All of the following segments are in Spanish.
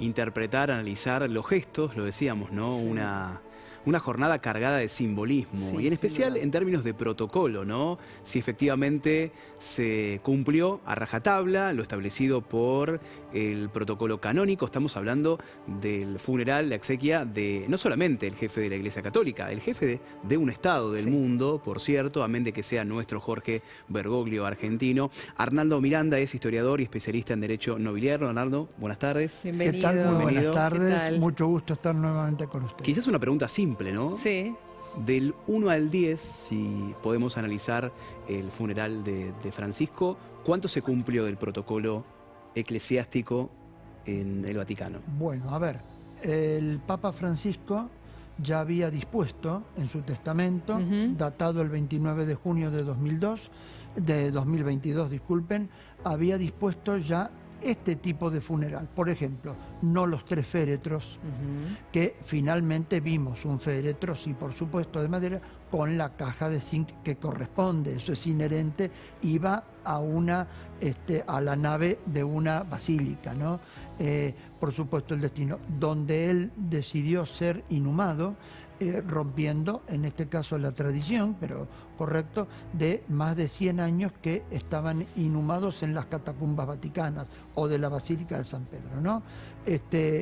interpretar, analizar los gestos, lo decíamos, ¿no? Sí. Una jornada cargada de simbolismo, Sí, y en especial sin duda. en términos de protocolo, ¿no? Si efectivamente se cumplió a rajatabla lo establecido por el protocolo canónico. Estamos hablando del funeral, la exequia de no solamente el jefe de la Iglesia Católica, el jefe de un Estado del mundo, por cierto, amén de que sea nuestro Jorge Bergoglio argentino. Arnaldo Miranda es historiador y especialista en Derecho Nobiliario. Arnaldo, buenas tardes. Bienvenido. ¿Qué tal? Muy buenas Bienvenido. tardes. ¿Qué tal? Mucho gusto estar nuevamente con ustedes. Quizás una pregunta simple, ¿no? Sí. Del 1 al 10, si podemos analizar el funeral de Francisco, ¿cuánto se cumplió del protocolo eclesiástico en el Vaticano? Bueno, a ver, el Papa Francisco ya había dispuesto en su testamento, datado el 29 de junio de 2022, disculpen, había dispuesto ya este tipo de funeral. Por ejemplo, no los 3 féretros, que finalmente vimos un féretro, sí, por supuesto, de madera, con la caja de zinc que corresponde. Eso es inherente, iba a a la nave de una basílica, ¿no? Por supuesto, el destino, donde él decidió ser inhumado, rompiendo, en este caso, la tradición, pero correcto, de más de 100 años que estaban inhumados en las catacumbas vaticanas o de la Basílica de San Pedro, ¿no?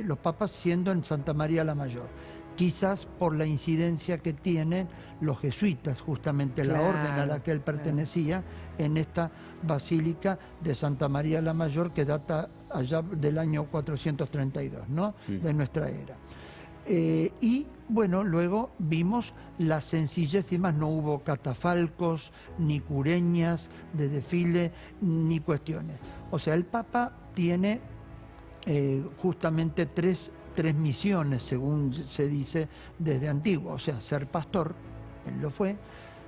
Los papas siendo en Santa María la Mayor. Quizás por la incidencia que tienen los jesuitas, justamente la orden a la que él pertenecía, en esta Basílica de Santa María la Mayor, que data allá del año 432, ¿no? De nuestra era. Y bueno, luego vimos la sencillez y más, no hubo catafalcos, ni cureñas de desfile, ni cuestiones. O sea, el Papa tiene justamente tres misiones, según se dice desde antiguo. O sea, ser pastor, él lo fue,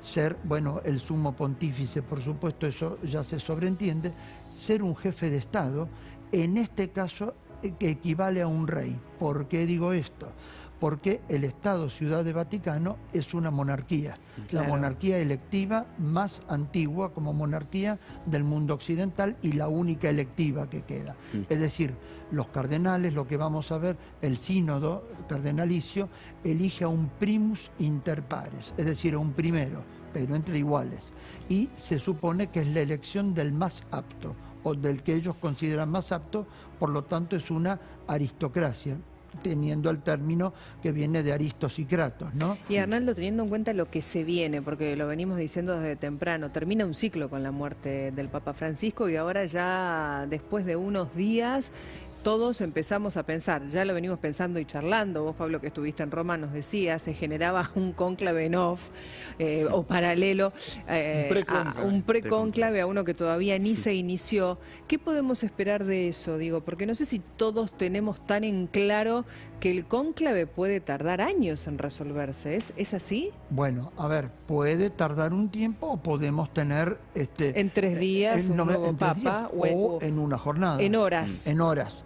ser, bueno, el sumo pontífice, por supuesto, eso ya se sobreentiende, ser un jefe de Estado, en este caso, que equivale a un rey. ¿Por qué digo esto? Porque el Estado Ciudad de Vaticano es una monarquía, la monarquía electiva más antigua como monarquía del mundo occidental y la única electiva que queda. Es decir, los cardenales, lo que vamos a ver, el sínodo cardenalicio elige a un primus inter pares, es decir, a un primero, pero entre iguales. Y se supone que es la elección del más apto, o del que ellos consideran más apto, por lo tanto es una aristocracia, teniendo el término que viene de Aristos y Kratos, ¿no? Y Arnaldo, teniendo en cuenta lo que se viene, porque lo venimos diciendo desde temprano, termina un ciclo con la muerte del Papa Francisco y ahora ya después de unos días todos empezamos a pensar, ya lo venimos pensando y charlando, vos Pablo que estuviste en Roma nos decías, se generaba un cónclave en off o paralelo, un precónclave a uno que todavía ni se inició. ¿Qué podemos esperar de eso? Digo, porque no sé si todos tenemos tan en claro que el cónclave puede tardar años en resolverse, ¿es así? Bueno, a ver, puede tardar un tiempo o podemos tener en 3 días un nuevo papa o en una jornada. En horas. En horas.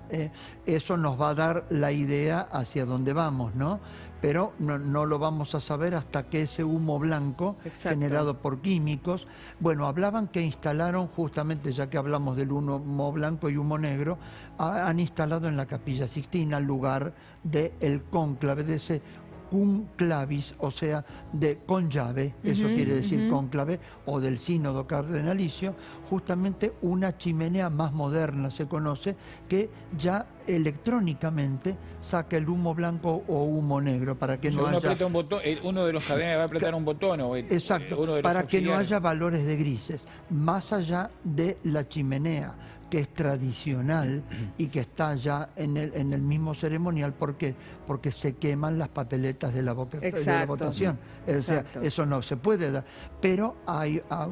Eso nos va a dar la idea hacia dónde vamos, ¿no? Pero no lo vamos a saber hasta que ese humo blanco generado por químicos, bueno, hablaban que instalaron justamente, ya que hablamos del humo blanco y humo negro, han instalado en la Capilla Sixtina el lugar del cónclave, de ese cum clavis, o sea, de con llave, eso quiere decir cónclave, o del sínodo cardenalicio, justamente una chimenea más moderna se conoce, que ya electrónicamente saca el humo blanco o humo negro, para que no haya... Aprieta un botón, uno de los cardenales va a apretar un botón. Exacto, para que no haya valores de grises, más allá de la chimenea, que es tradicional y que está ya en el mismo ceremonial. ¿Por qué? Porque se queman las papeletas de la votación. O sea, eso no se puede dar. Pero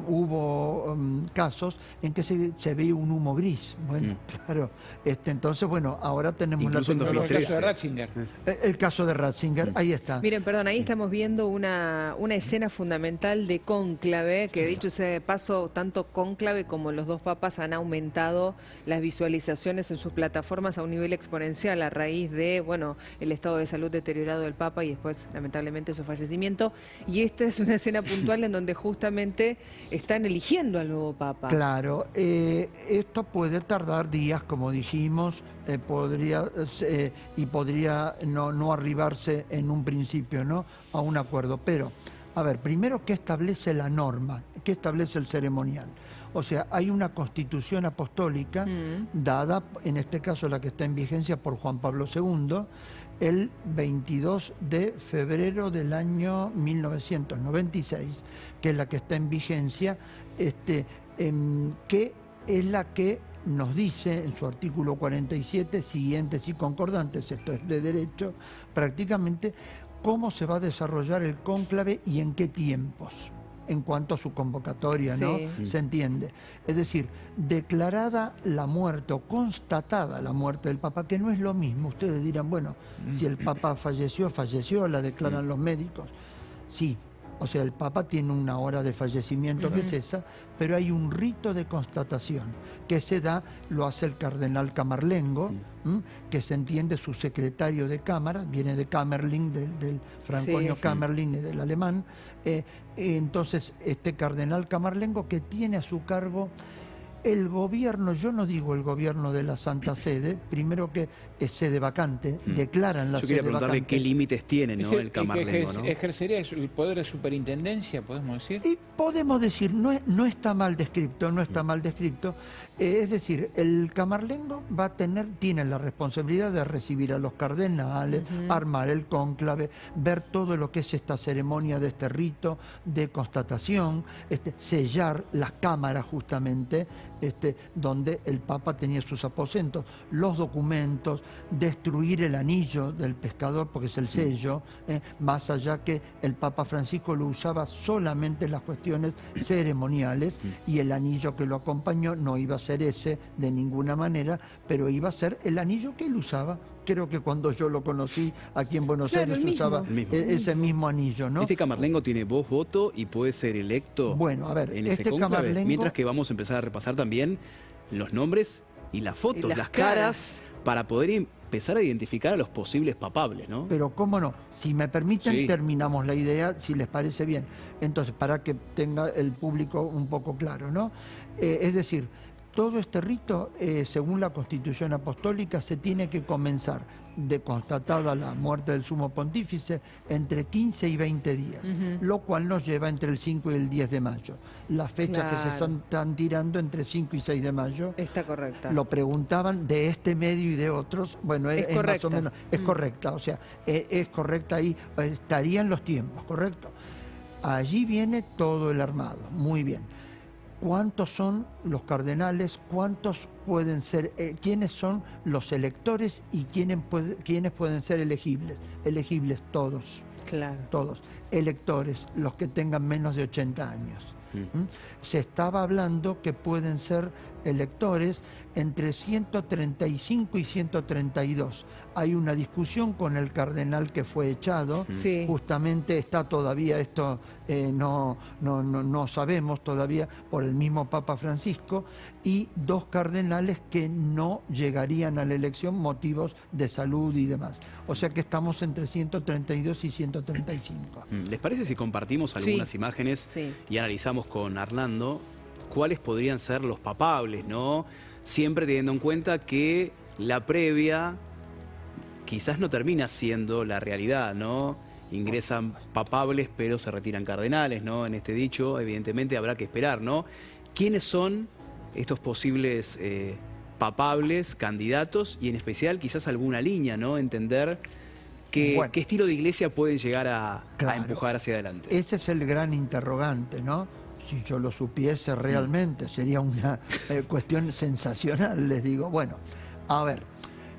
hubo casos en que se ve un humo gris. Bueno, claro. Entonces, bueno, ahora tenemos incluso la tecnología. El caso de Ratzinger. El caso de Ratzinger, ahí está. Miren, perdón, ahí estamos viendo una escena fundamental de cónclave, que dicho sea de paso, tanto cónclave como los dos papas han aumentado las visualizaciones en sus plataformas a un nivel exponencial a raíz de, bueno, el estado de salud deteriorado del Papa y después, lamentablemente, su fallecimiento. Y esta es una escena puntual en donde justamente están eligiendo al nuevo Papa. Claro, esto puede tardar días, como dijimos, podría no arribarse en un principio, ¿no?, a un acuerdo. Pero, a ver, primero, ¿qué establece la norma? ¿Qué establece el ceremonial? O sea, hay una constitución apostólica dada, en este caso la que está en vigencia por Juan Pablo II, el 22 de febrero del año 1996, que es la que está en vigencia, que es la que nos dice en su artículo 47, siguientes y concordantes, esto es de derecho, prácticamente cómo se va a desarrollar el cónclave y en qué tiempos, en cuanto a su convocatoria, ¿no? Sí. Se entiende. Es decir, declarada la muerte o constatada la muerte del Papa, que no es lo mismo. Ustedes dirán, bueno, si el Papa falleció, la declaran los médicos. Sí, o sea, el Papa tiene una hora de fallecimiento que es esa, pero hay un rito de constatación que se da, lo hace el cardenal Camerlengo, que se entiende su secretario de Cámara, viene de Kamerling, del franconio Kamerling y del alemán. Entonces, este cardenal Camerlengo, que tiene a su cargo el gobierno, yo no digo el gobierno de la Santa Sede, primero que es sede vacante, declaran la Yo sede quería preguntarle vacante. qué límites tiene, ¿no?, Es el Camerlengo, ¿no? ¿Ejercería el poder de superintendencia, podemos decir? Y podemos decir, no está mal descrito, no está mal descrito. Es decir, el Camerlengo tiene la responsabilidad de recibir a los cardenales, armar el cónclave, ver todo lo que es esta ceremonia de este rito de constatación, sellar las cámaras justamente, donde el Papa tenía sus aposentos, los documentos, destruir el anillo del pescador, porque es el sello, más allá que el Papa Francisco lo usaba solamente en las cuestiones ceremoniales, y el anillo que lo acompañó no iba a ser ese de ninguna manera, pero iba a ser el anillo que él usaba. Creo que cuando yo lo conocí aquí en Buenos Aires usaba ese mismo anillo, ¿no? Este Camerlengo tiene voz, voto y puede ser electo, bueno, a ver, en ese cónclave, mientras que vamos a empezar a repasar también los nombres y las fotos, las caras, para poder empezar a identificar a los posibles papables, ¿no? Pero cómo no, si me permiten terminamos la idea, si les parece bien. Entonces, para que tenga el público un poco claro, ¿no? Es decir, todo este rito, según la Constitución Apostólica, se tiene que comenzar de constatada la muerte del Sumo Pontífice entre 15 y 20 días, lo cual nos lleva entre el 5 y el 10 de mayo. Las fechas que se están tirando entre 5 y 6 de mayo. Está correcta. Lo preguntaban de este medio y de otros. Bueno, es más o menos, es correcta, o sea, es correcta ahí, estarían los tiempos, ¿correcto? Allí viene todo el armado, muy bien. ¿Cuántos son los cardenales? ¿Cuántos pueden ser? ¿Quiénes son los electores y quiénes pueden ser elegibles? Elegibles todos. Claro. Todos. Electores, los que tengan menos de 80 años. Se estaba hablando que pueden ser electores entre 135 y 132. Hay una discusión con el cardenal que fue echado. Justamente está todavía esto, no sabemos todavía, por el mismo Papa Francisco, y dos cardenales que no llegarían a la elección, motivos de salud y demás. O sea que estamos entre 132 y 135. ¿Les parece si compartimos algunas imágenes y analizamos con Arnaldo cuáles podrían ser los papables, ¿no? Siempre teniendo en cuenta que la previa quizás no termina siendo la realidad, ¿no? Ingresan papables, pero se retiran cardenales, ¿no? En este dicho, evidentemente, habrá que esperar, ¿no? ¿Quiénes son estos posibles papables, candidatos, y en especial quizás alguna línea, ¿no? Entender qué estilo de iglesia pueden llegar a empujar hacia adelante. Ese es el gran interrogante, ¿no? Si yo lo supiese realmente, sería una cuestión sensacional, les digo. Bueno, a ver,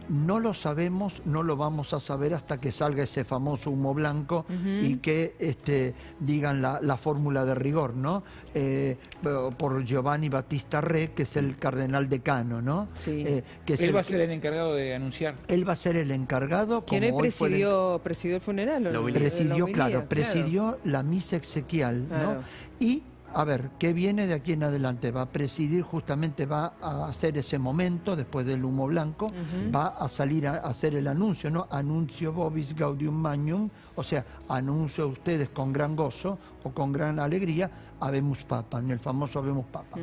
no lo sabemos, no lo vamos a saber hasta que salga ese famoso humo blanco y que digan la fórmula de rigor, ¿no? Por Giovanni Battista Re, que es el cardenal decano, ¿no? Que es él va a ser el encargado de anunciar. Él va a ser el encargado. ¿Quién presidió el funeral? Presidió la misa exequial, ¿no? Y a ver, ¿qué viene de aquí en adelante? Va a presidir, justamente va a hacer ese momento, después del humo blanco, va a salir a hacer el anuncio, ¿no? Anuncio vobis gaudium magnum, o sea, anuncio a ustedes con gran gozo o con gran alegría, habemus papam, el famoso habemus papam.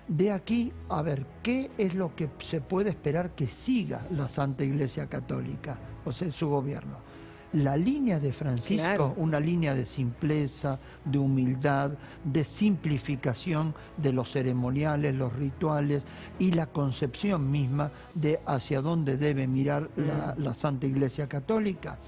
De aquí, a ver, ¿qué es lo que se puede esperar que siga la Santa Iglesia Católica, o sea, su gobierno? La línea de Francisco, claro, una línea de simpleza, de humildad, de simplificación de los ceremoniales, los rituales y la concepción misma de hacia dónde debe mirar la Santa Iglesia Católica,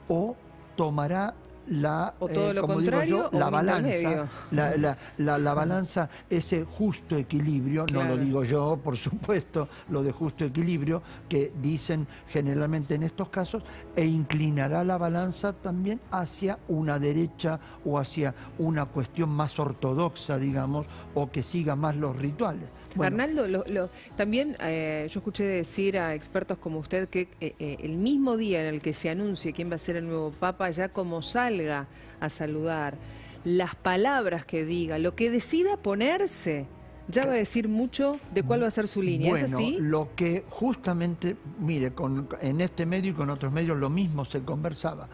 o tomará la, como digo yo, la balanza, la balanza, ese justo equilibrio, claro, no lo digo yo, por supuesto, lo de justo equilibrio que dicen generalmente en estos casos, e inclinará la balanza también hacia una derecha o hacia una cuestión más ortodoxa, digamos, o que siga más los rituales. Bueno. Arnaldo, también yo escuché decir a expertos como usted que el mismo día en el que se anuncie quién va a ser el nuevo Papa, ya como salga a saludar, las palabras que diga, lo que decida ponerse, ya va a decir mucho de cuál va a ser su línea. Bueno, ¿es así? Lo que justamente, mire, en este medio y con otros medios lo mismo se conversaba.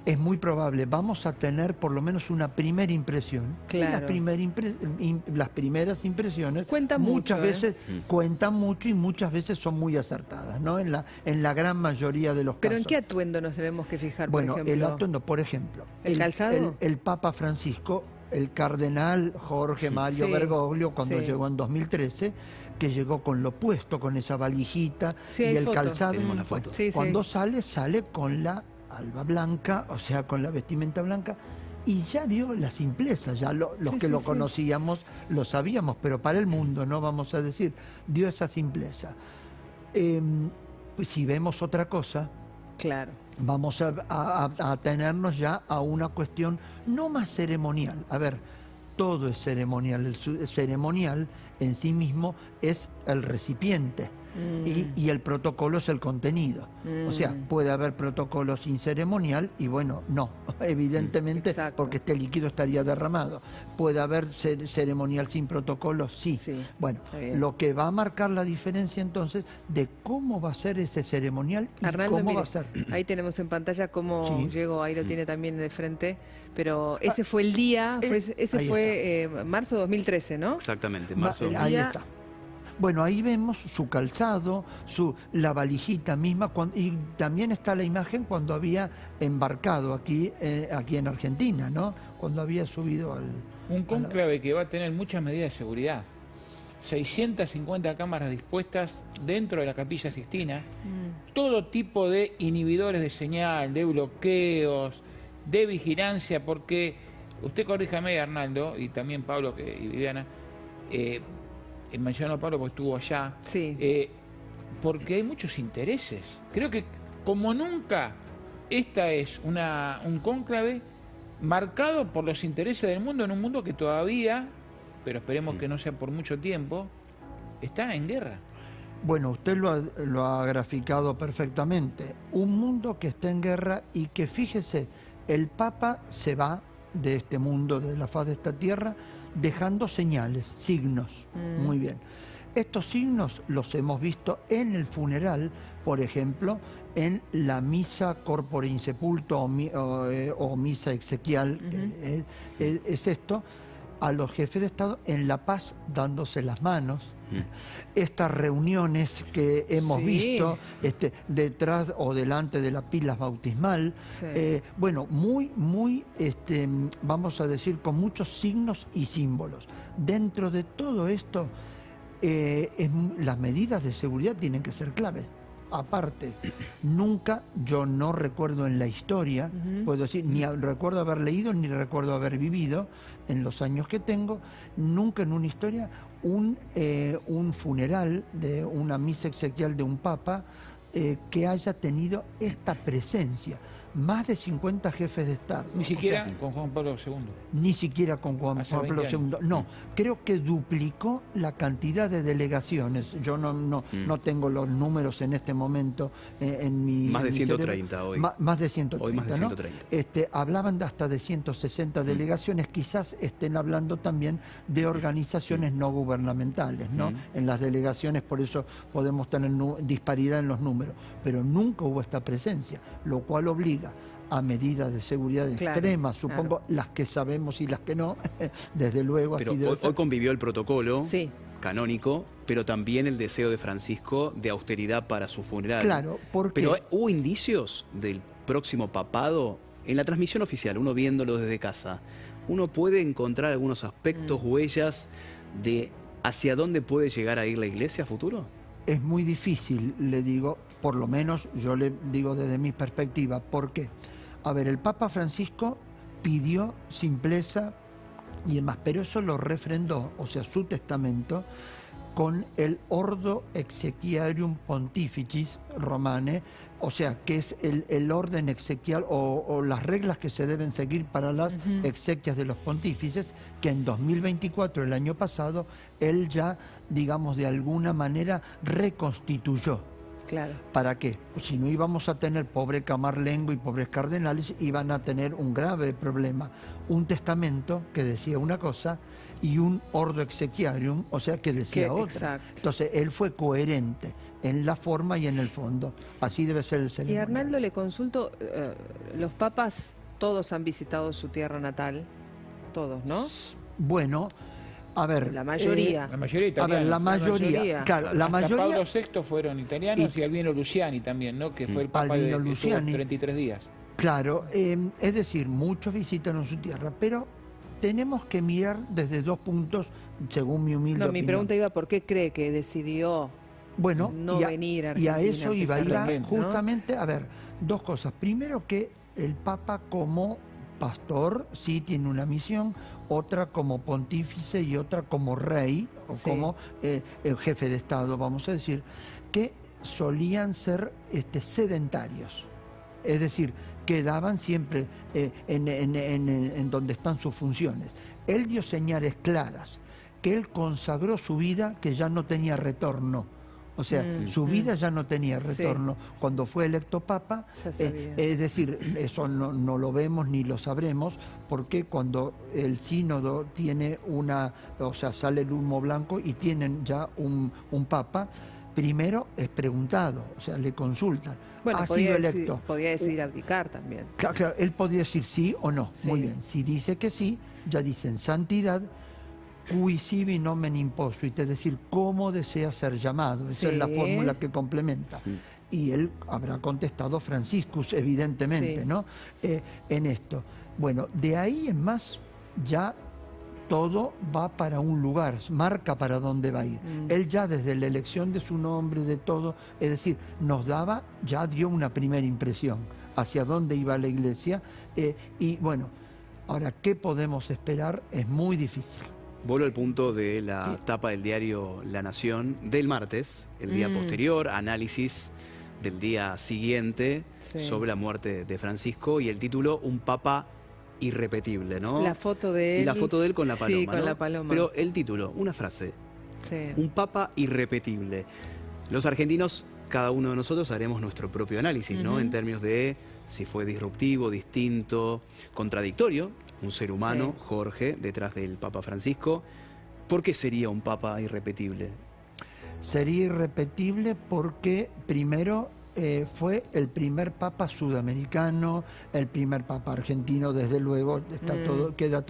Es muy probable, vamos a tener por lo menos una primera impresión. Claro. Las primeras impresiones cuentan muchas mucho, veces cuentan mucho y muchas veces son muy acertadas, ¿no? En la gran mayoría de los casos. ¿Pero en qué atuendo nos tenemos que fijar, bueno, por ejemplo? El atuendo, por ejemplo. ¿El calzado? El Papa Francisco, el cardenal Jorge Mario Bergoglio, cuando llegó en 2013, que llegó con lo puesto, con esa valijita y el calzado. Cuando sale con la alba blanca, o sea, con la vestimenta blanca, y ya dio la simpleza, ya los que lo conocíamos lo sabíamos, pero para el mundo, no vamos a decir, dio esa simpleza. Pues si vemos otra cosa, claro, vamos a tenernos ya a una cuestión no más ceremonial. A ver, todo es ceremonial, el ceremonial en sí mismo es el recipiente. Y el protocolo es el contenido. O sea, puede haber protocolo sin ceremonial y bueno, no, evidentemente, porque este líquido estaría derramado. Puede haber ceremonial sin protocolo, sí. Bueno, lo que va a marcar la diferencia entonces de cómo va a ser ese ceremonial y Arnaldo, cómo mire, va a ser. Ahí tenemos en pantalla cómo llegó, ahí lo tiene también de frente, pero ese fue el día, ese fue marzo de 2013, ¿no? Exactamente, marzo. Ahí está. Bueno, ahí vemos su calzado, la valijita misma, y también está la imagen cuando había embarcado aquí en Argentina, ¿no? Cuando había subido al... Un cónclave que va a tener muchas medidas de seguridad. 650 cámaras dispuestas dentro de la Capilla Sixtina, todo tipo de inhibidores de señal, de bloqueos, de vigilancia, porque, usted corríjame, Arnaldo, y también Pablo y Viviana, mencionó a Pablo porque estuvo allá, porque hay muchos intereses. Creo que como nunca esta es un cónclave marcado por los intereses del mundo, en un mundo que todavía, pero esperemos que no sea por mucho tiempo, está en guerra. Bueno, usted lo ha graficado perfectamente. Un mundo que está en guerra y que, fíjese, el Papa se va de este mundo, de la faz de esta tierra, dejando señales, signos. Muy bien. Estos signos los hemos visto en el funeral, por ejemplo, en la misa corpore insepulto o misa exequial, es esto, a los jefes de Estado en La Paz dándose las manos. Estas reuniones que hemos visto detrás o delante de la pila bautismal, bueno, muy, vamos a decir, con muchos signos y símbolos. Dentro de todo esto, las medidas de seguridad tienen que ser claves. Aparte, nunca, yo no recuerdo en la historia, puedo decir, ni recuerdo haber leído, ni recuerdo haber vivido en los años que tengo, nunca en una historia un funeral de una misa exequial de un papa que haya tenido esta presencia. Más de 50 jefes de Estado. Ni siquiera con Juan Pablo II. Ni siquiera con Juan Pablo II. No, creo que duplicó la cantidad de delegaciones. Yo no tengo los números en este momento en mi... Más de en mi 130 cerebro. hoy. Más de 130, Hoy más de ¿no? 130. Hablaban de hasta de 160 delegaciones. Quizás estén hablando también de organizaciones no gubernamentales, ¿no? En las delegaciones, por eso podemos tener disparidad en los números. Pero nunca hubo esta presencia, lo cual obliga a medidas de seguridad extremas, supongo, las que sabemos y las que no, desde luego. Pero así debe ser. hoy convivió el protocolo Sí. canónico, pero también el deseo de Francisco de austeridad para su funeral. Claro, porque... Pero ¿hubo indicios del próximo papado? En la transmisión oficial, uno viéndolo desde casa, uno puede encontrar algunos aspectos, huellas de hacia dónde puede llegar a ir la Iglesia a futuro. Es muy difícil, le digo, por lo menos yo le digo desde mi perspectiva. ¿Por qué? A ver, el Papa Francisco pidió simpleza y demás, pero eso lo refrendó, o sea, su testamento, con el Ordo Exequiarum Pontificis Romane, o sea, que es el orden exequial o las reglas que se deben seguir para las exequias de los pontífices, que en 2024, el año pasado, él ya, digamos, de alguna manera reconstituyó. Claro. ¿Para qué? Pues si no íbamos a tener pobre Camarlengo y pobres cardenales, iban a tener un grave problema. Un testamento que decía una cosa y un ordo exequiarum, o sea, que decía otra. Exacto. Entonces, él fue coherente en la forma y en el fondo. Así debe ser el Y ceremonial. Arnaldo, le consulto, los papas todos han visitado su tierra natal, todos, ¿no? Bueno, a ver... La mayoría. La mayoría A italianos. ver, la mayoría. Claro, la Hasta mayoría... Pablo VI fueron italianos y Albino Luciani también, ¿no? Que fue el papa Albino que estuvo Luciani. 33 días. Claro, es decir, muchos visitaron su tierra, pero tenemos que mirar desde dos puntos, según mi humilde No, mi opinión. pregunta iba, ¿por qué cree que decidió Bueno, no venir a y a Argentina, eso a iba pesar de- justamente, a ver, dos cosas. Primero, que el Papa como pastor sí tiene una misión, otra como pontífice y otra como rey, o Sí. como el jefe de Estado, vamos a decir, que solían ser sedentarios. Es decir, quedaban siempre en donde están sus funciones. Él dio señales claras, que él consagró su vida, que ya no tenía retorno. O sea, su vida ya no tenía retorno. Cuando fue electo Papa, Ya sabía. es decir, eso no lo vemos ni lo sabremos, porque cuando el sínodo tiene sale el humo blanco y tienen ya un Papa, primero es preguntado, o sea, le consultan. Bueno, ha sido electo. podía decidir abdicar también. Claro, él podía decir sí o no. Sí. Muy bien. Si dice que sí, ya dicen santidad, cui sibi nomen imposuit, es decir, cómo desea ser llamado. Esa es la Sí. fórmula que complementa. Y él habrá contestado Franciscus, evidentemente, Sí. ¿no? En esto. Bueno, de ahí en más, ya todo va para un lugar, marca para dónde va a ir. Él ya desde la elección de su nombre, de todo, es decir, ya dio una primera impresión hacia dónde iba la Iglesia. Y bueno, ahora, ¿qué podemos esperar? Es muy difícil. Vuelvo al punto de la tapa del diario La Nación del martes, el día posterior, análisis del día siguiente Sí. sobre la muerte de Francisco y el título Un Papa irrepetible, ¿no? La foto de él. Y la foto de él con la paloma, Sí, con ¿no? la paloma. Pero el título, una frase, Sí. Un Papa irrepetible. Los argentinos, cada uno de nosotros haremos nuestro propio análisis, ¿no? En términos de si fue disruptivo, distinto, contradictorio, un ser humano, Sí. Jorge, detrás del Papa Francisco. ¿Por qué sería un Papa irrepetible? Sería irrepetible porque primero fue el primer Papa sudamericano, el primer Papa argentino, desde luego,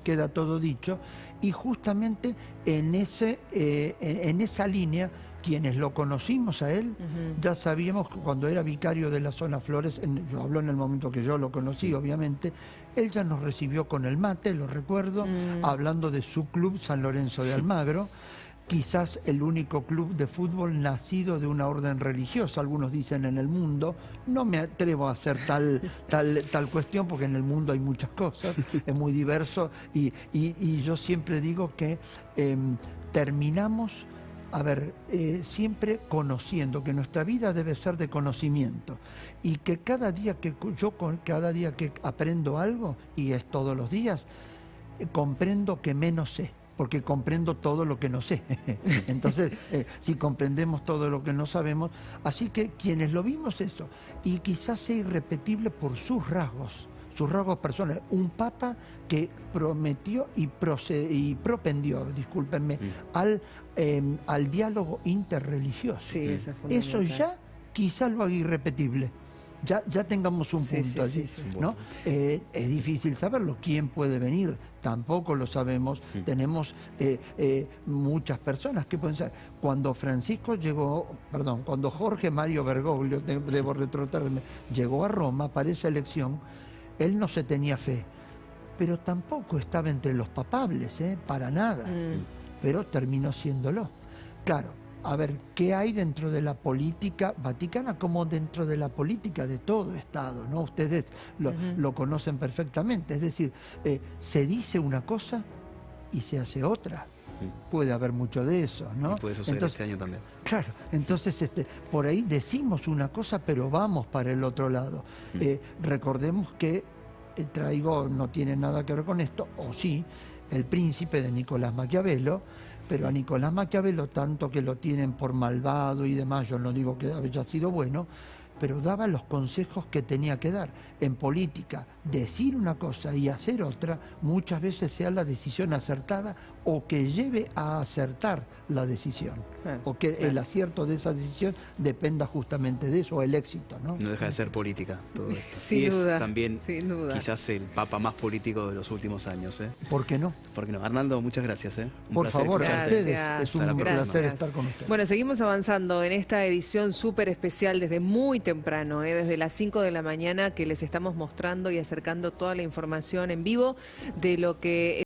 queda todo dicho, y justamente en esa línea, quienes lo conocimos a él, ya sabíamos que cuando era vicario de la zona Flores, yo hablo en el momento que yo lo conocí, obviamente, él ya nos recibió con el mate, lo recuerdo, hablando de su club San Lorenzo de Almagro, quizás el único club de fútbol nacido de una orden religiosa, algunos dicen en el mundo. No me atrevo a hacer tal cuestión, porque en el mundo hay muchas cosas, es muy diverso, y yo siempre digo que terminamos a ver, siempre conociendo que nuestra vida debe ser de conocimiento y que cada día que cada día que aprendo algo, y es todos los días, comprendo que menos sé, porque comprendo todo lo que no sé. Entonces, si comprendemos todo lo que no sabemos, así que quienes lo vimos eso, y quizás sea irrepetible por sus rasgos personales, un papa que prometió y propendió, discúlpenme, al diálogo interreligioso. Sí, eso es Eso fundamental. ya quizás lo haga irrepetible. Ya tengamos un punto allí, ¿no? Es difícil saberlo. ¿Quién puede venir? Tampoco lo sabemos. Tenemos muchas personas que pueden ser. Cuando cuando Jorge Mario Bergoglio, debo retrotraerme, llegó a Roma para esa elección, él no se tenía fe, pero tampoco estaba entre los papables, para nada. Pero terminó siéndolo. Claro. A ver, ¿qué hay dentro de la política vaticana como dentro de la política de todo Estado, ¿no? Ustedes lo conocen perfectamente. Es decir, se dice una cosa y se hace otra. Puede haber mucho de eso, ¿no? Y puede suceder Entonces, este año también. Claro, entonces por ahí decimos una cosa, pero vamos para el otro lado. Recordemos que no tiene nada que ver con esto, o sí, El Príncipe de Nicolás Maquiavelo. Pero a Nicolás Maquiavelo, tanto que lo tienen por malvado y demás, yo no digo que haya sido bueno, pero daba los consejos que tenía que dar. En política, decir una cosa y hacer otra, muchas veces sea la decisión acertada o que lleve a acertar la decisión. O que el acierto de esa decisión dependa justamente de eso, o el éxito, ¿no? No deja de ser política todo esto. Sin y duda, es también sin duda. quizás el papa más político de los últimos años. ¿Por qué no? ¿Por qué no? Arnaldo, muchas gracias. Un Por placer favor, a escucharte. ustedes. Gracias. Es un Hasta la próxima. placer Gracias. estar con ustedes. Bueno, seguimos avanzando en esta edición súper especial desde muy temprano, desde las 5 de la mañana, que les estamos mostrando y acercando toda la información en vivo de lo que